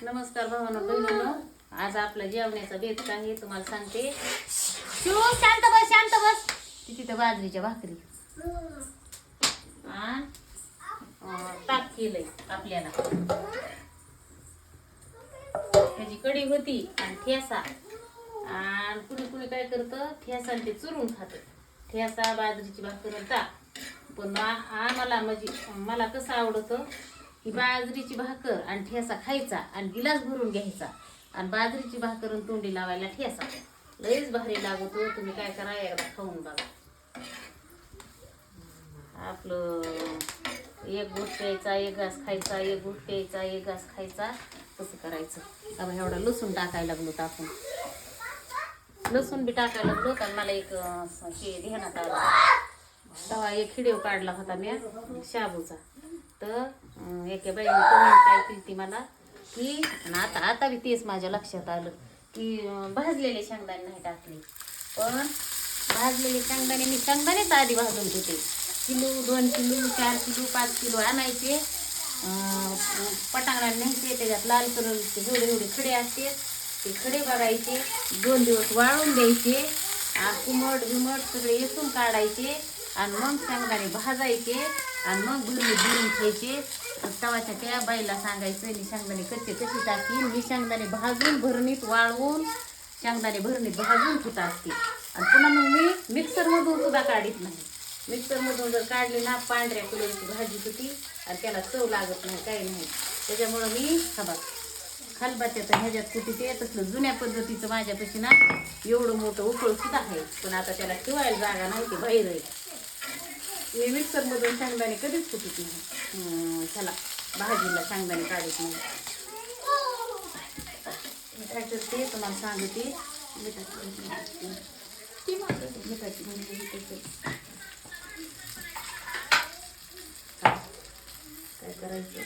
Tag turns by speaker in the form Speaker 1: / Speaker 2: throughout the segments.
Speaker 1: नमस्कार भावांनो बहिणींनो. आज आपला जेवणाचा बेत काय आहे तुम्हाला सांगते. शिव शांत बस शांत बस. तिथे बाजरीच्या भाकरी आणि ताक केलंय आपल्याला. त्याची कढी होती आणि ठेसा. आणि कुणी कुणी काय करतं ठेसा ते चुरून खातं. ठेसा बाजरीची भाकर ताक. पण आम्हाला म्हणजे मला कसं आवडतं की बाजरीची भाकर आणि ठेसा खायचा आणि गिलास भरून घ्यायचा आणि बाजरीची भाकर आणि तोंडी लावायला ठेसा. लईच भारी लागतो. तुम्ही काय करा एकदा खाऊन बघा. आपलं एक गोष्ट यायचा एक घास खायचा, एक गोष्ट यायचा एक घास खायचा. तसं करायचं. आता एवढा लसूण टाकायला लागलो टाकून. लसूण बी टाकायला लागलो तर मला एक हे ध्यानात आलं. तेव्हा एक व्हिडिओ काढला होता मी शाबूचा. तर एका बाईने कमेंट काय केली ती मला की आता बी तेच माझ्या लक्षात आलं की भाजलेले शेंगदाणे नाही टाकले. पण भाजलेले शेंगदाणे मी शेंगदाणेच आधी भाजून होते. किलो 2 किलो 4 किलो 5 किलो आणायचे. पटांगणाला न्यायचे. त्याच्यात लाल कलरचे एवढे खडे असते. ते खडे बघायचे. 2 दिवस वाळून द्यायचे. कुमट बिमट सगळे येसून काढायचे आणि मग शेंगदाणे भाजायचे आणि मग भरून खायचे. तवाच्या त्या बाईला सांगायचं मी शेंगदाणे कच्चे कशी टाकीन. मी शेंगदाणे भाजून भरणीत वाळवून शेंगदाणे भरणीत भाजून सुद्धा असते. आणि पुन्हा मग मी मिक्सरमधून सुद्धा काढत नाही. मिक्सरमधून जर काढली ना पांढऱ्या कलरची भाजी होती आणि त्याला चव लागत नाही काही नाही. त्याच्यामुळं मी खलबत्त्याचं ह्याच्यात कुठे ते तसलं जुन्या पद्धतीचं माझ्यापाशी ना एवढं मोठं उकळ सुद्धा आहे. पण आता त्याला ठेवायला जागा नाही ते बाहेर आहे. मी मिक्सरमधून शेंगदाणे कधीच कुठत नाही. त्याला भाजीला शेंगदाणे काढत नाही. मी काय करते तुम्हाला सांगते. काय करायचं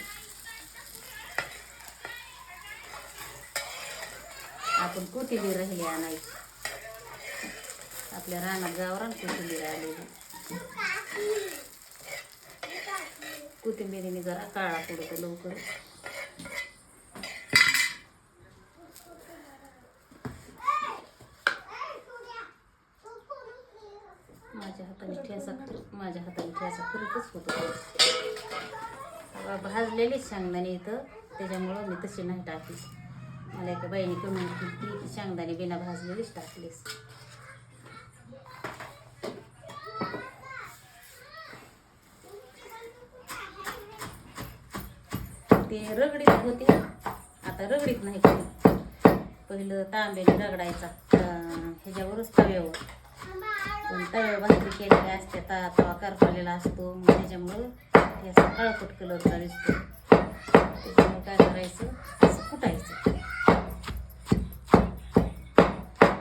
Speaker 1: आपण कोथिंबीर राहिली आणायची. आपल्या रानात गावरान कोथिंबीर आलेली. कोथिंबीरीने जरा काळा पडतो लवकर. माझ्या हाताने ठेसा खरंच होतो. भाजलेले शेंगदाणे इथं त्याच्यामुळं मी तशी नाही टाकली. मला एका बाईने कमेंट केली की शेंगदाणे बिना भाजलेलीच टाकलीस. ते रगडीत होते आता रगडीत नाही केली. पहिलं तांब्याने रगडायचा ह्याच्यावरच तव्यावर. पण तव्यावर भाकरी केलेल्या असत्या तवा करपालेला असतो. त्याच्यामुळं त्याचा काळपट कलरचा दिसतो. त्याच्यामुळं काय करायचं